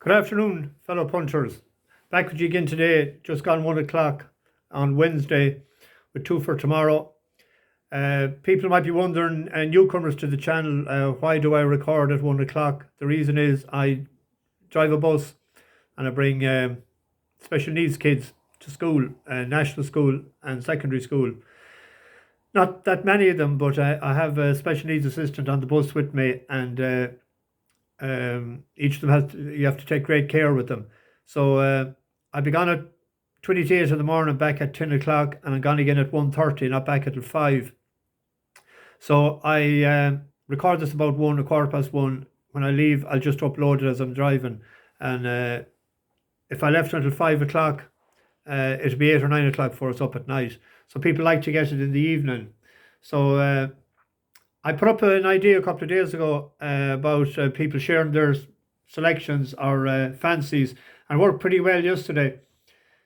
Good afternoon, fellow punters. Back with you again today, just gone 1 o'clock on Wednesday with two for tomorrow. People might be wondering, newcomers to the channel, why do I record at 1 o'clock? The reason is I drive a bus and I bring special needs kids to school, national school and secondary school. Not that many of them, but I have a special needs assistant on the bus with me, and each of them you have to take great care with them. So I'll be gone at 28 in the morning, back at 10 o'clock, and I'm gone again at 1:30, not back until 5. So I record this about 1, a quarter past 1. When I leave, I'll just upload it as I'm driving. And if I left until 5 o'clock, it'll be 8 or 9 o'clock before it's up at night. So people like to get it in the evening. So I put up an idea a couple of days ago about people sharing their selections or fancies, and worked pretty well yesterday.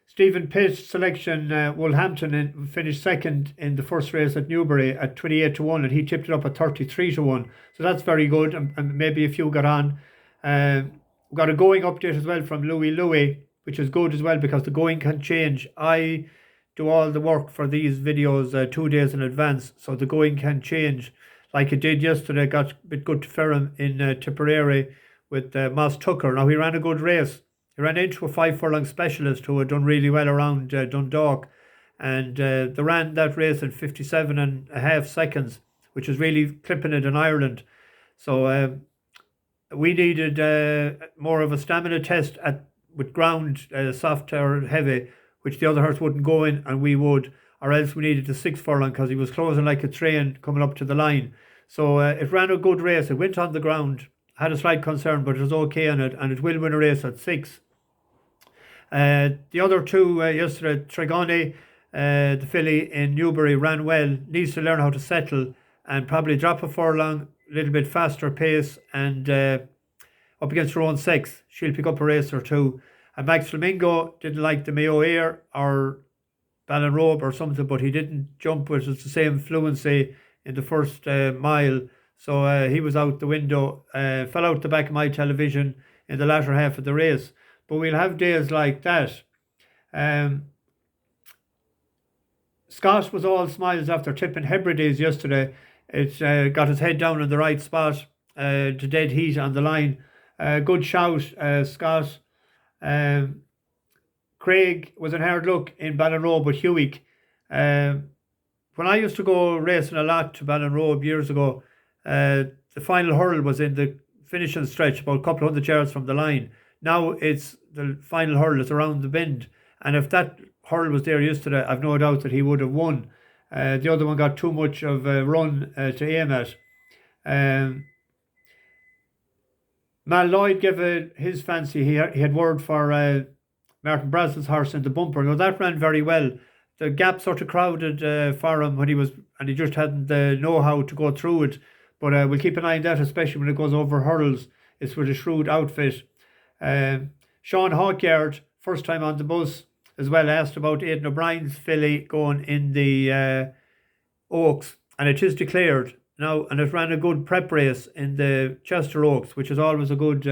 Stephen Pitt's selection, Wolverhampton, finished second in the first race at Newbury at 28-1, and he tipped it up at 33-1. So that's very good, and maybe a few got on. We've got a going update as well from Louis, which is good as well because the going can change. I do all the work for these videos 2 days in advance, so the going can change. Like it did yesterday, got a bit good to Ferrum in Tipperary with Moss Tucker. Now, he ran a good race. He ran into a 5 furlong specialist who had done really well around Dundalk, and they ran that race in 57.5 seconds, which is really clipping it in Ireland. So we needed more of a stamina test with ground, soft or heavy, which the other horse wouldn't go in, and we would. Or else we needed a 6 furlong because he was closing like a train coming up to the line. So it ran a good race. It went on the ground. Had a slight concern, but it was okay on it, and it will win a race at 6. The other two yesterday, Tregony, the filly in Newbury, ran well. Needs to learn how to settle and probably drop a furlong, a little bit faster pace, and up against her own sex, she'll pick up a race or two. And Max Flamingo didn't like the Mayo Air or Ballinrobe or something, but he didn't jump with the same fluency in the first mile. So he was out the window, fell out the back of my television in the latter half of the race. But we'll have days like that. Scott was all smiles after tipping Hebrides yesterday. It got his head down in the right spot to dead heat on the line. Good shout, Scott. Craig was in hard luck in Ballinrobe with Hewick. When I used to go racing a lot to Ballinrobe years ago, the final hurl was in the finishing stretch, about a couple of hundred yards from the line. Now it's the final hurl is around the bend, and if that hurl was there yesterday, I've no doubt that he would have won. The other one got too much of a run to aim at. Mal Lloyd gave his fancy. He had word for Martin Brazel's horse in the bumper. Now that ran very well. The gap sort of crowded for him when he just hadn't the know-how to go through it. But we'll keep an eye on that, especially when it goes over hurdles. It's with a shrewd outfit. Sean Hawkyard, first time on the bus, as well, asked about Aidan O'Brien's filly going in the Oaks, and it is declared now, and it ran a good prep race in the Chester Oaks, which is always a good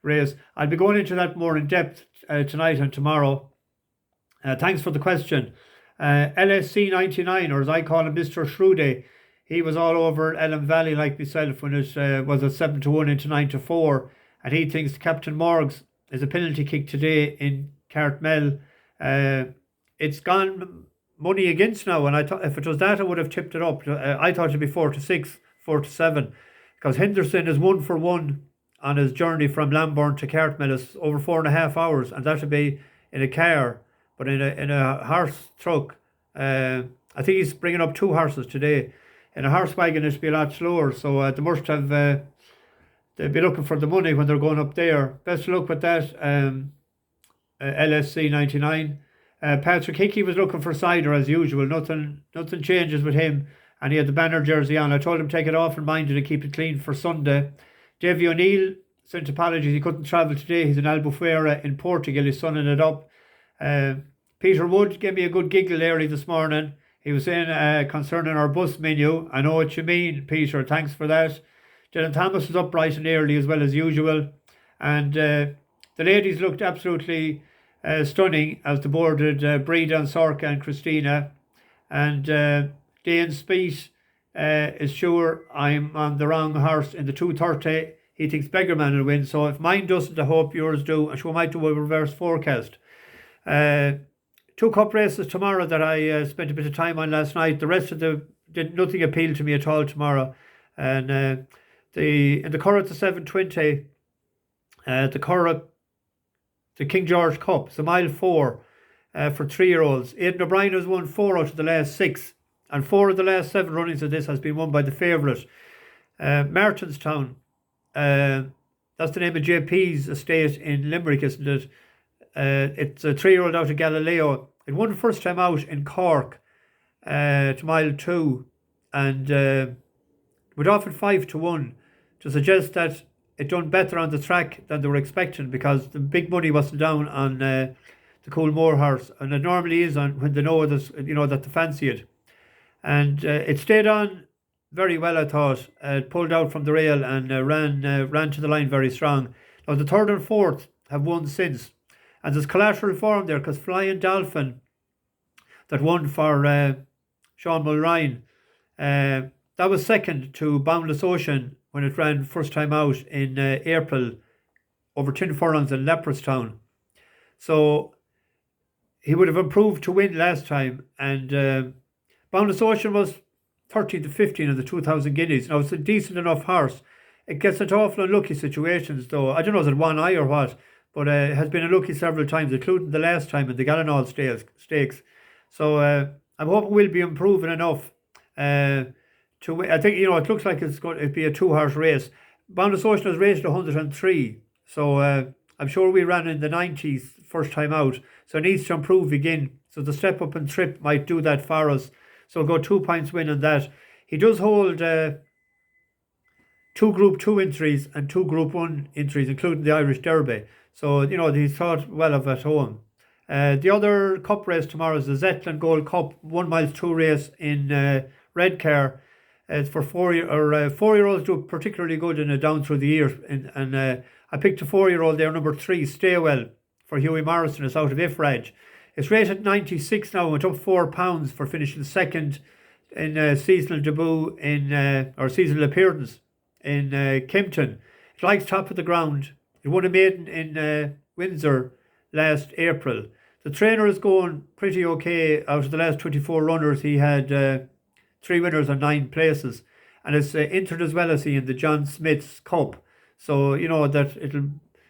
race. I'll be going into that more in depth tonight and tomorrow. Thanks for the question. LSC 99, or as I call him, Mr. Shrude, he was all over Elm Valley like myself when it was a 7-1 into 9-4, and he thinks Captain Morgs is a penalty kick today in Cartmel. It's gone money against now, and I thought if it was that I would have tipped it up. I thought it'd be 4-6, 4-7, because Henderson is 1 for 1 on his journey from Lambourne to Cartmel. Is over 4.5 hours, and that would be in a car, but in a horse truck. I think he's bringing up 2 horses today. In a horse wagon, it'd be a lot slower. So they must have. They'll be looking for the money when they're going up there. Best of luck with that. LSC 99. Patrick Hickey was looking for cider as usual. Nothing changes with him, and he had the banner jersey on. I told him to take it off and mind it and keep it clean for Sunday. Davy O'Neill sent apologies. He couldn't travel today. He's in Albufeira in Portugal. He's sunning it up. Peter Wood gave me a good giggle early this morning. He was saying concerning our bus menu. I know what you mean, Peter. Thanks for that. Dylan Thomas was up bright and early as well as usual. And the The ladies looked absolutely stunning as the boarded Breda and Sorka and Christina. And Dane Speed is sure I'm on the wrong horse in the 2:30. He thinks Beggarman will win. So if mine doesn't, I hope yours do. And we might do a reverse forecast. 2 cup races tomorrow that I spent a bit of time on last night. The rest of nothing appealed to me at all tomorrow. And in the Curragh to 720, the Curragh, the King George Cup, it's a mile 4 for 3-year-olds. Aidan O'Brien has won 4 out of the last 6, and 4 of the last 7 runnings of this has been won by the favourite, Martinstown. That's the name of JP's estate in Limerick, isn't it? It's a 3-year-old out of Galileo. It won first time out in Cork to mile 2, and went off at 5-1 to suggest that it done better on the track than they were expecting, because the big money wasn't down on the Coolmore horse, and it normally is on when they know this, that they fancy it. And it stayed on very well, I thought. It pulled out from the rail and ran to the line very strong. Now the 3rd and 4th have won since, and there's collateral form there, because Flying Dolphin, that won for Sean Mulrine, that was second to Boundless Ocean when it ran first time out in April over 10 furlongs in Leopardstown. So he would have improved to win last time. And Boundless Ocean was 13 to 15 in the 2,000 guineas. Now it's a decent enough horse. It gets into awful unlucky situations though. I don't know, is it one eye or what? But it has been unlucky several times, including the last time in the Gallinall Stakes. So I'm hoping we'll be improving enough to win. I think, it looks like it's going to be a 2-horse race. Boundless Ocean has raced 103. So I'm sure we ran in the 90s first time out. So it needs to improve again. So the step up and trip might do that for us. So we'll go 2 points win on that. He does hold 2 Group 2 entries and 2 Group 1 entries, including the Irish Derby. So, he's thought well of at home. The other cup race tomorrow is the Zetland Gold Cup 1 mile 2 race in Redcar. It's for 4-year-olds do particularly good in a down through the year. And I picked a 4-year-old there, number 3, Staywell, for Hughie Morrison. It's out of Ifrage. It's rated 96 now, went up £4 for finishing second in seasonal debut or seasonal appearance in Kempton. It likes top of the ground. It won a maiden in Windsor last April. The trainer is going pretty okay. Out of the last 24 runners, he had 3 winners and 9 places, and it's entered as well as he in the John Smith's Cup. So that it'll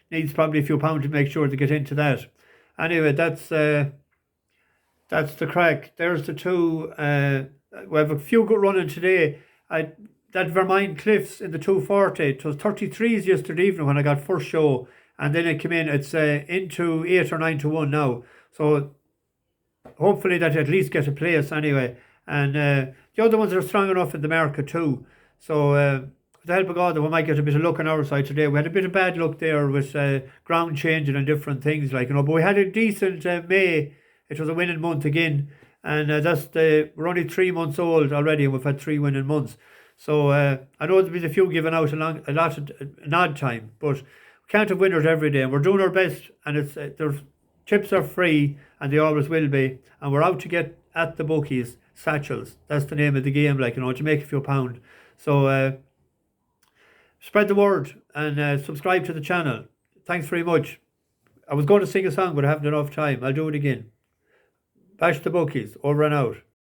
needs probably a few pounds to make sure to get into that. Anyway, that's the crack. There's the 2. We have a few good running today. That Vermine Cliffs in the 240. It was 33s yesterday evening when I got first show, and then it came in. It's into 8 or 9 to 1 now. So hopefully that at least get a place anyway. And the other ones are strong enough in the market too. So with the help of God, we might get a bit of luck on our side today. We had a bit of bad luck there with ground changing and different things but we had a decent May. It was a winning month again, and we're only 3 months old already, and we've had 3 winning months. So I know there's been a few given out an odd time, but we can't have winners every day, and we're doing our best. And it's their chips are free, and they always will be. And we're out to get at the bookies satchels. That's the name of the game, to make a few pound. So spread the word and subscribe to the channel. Thanks very much. I was going to sing a song, but I haven't enough time. I'll do it again. Bash the bookies. Over and out.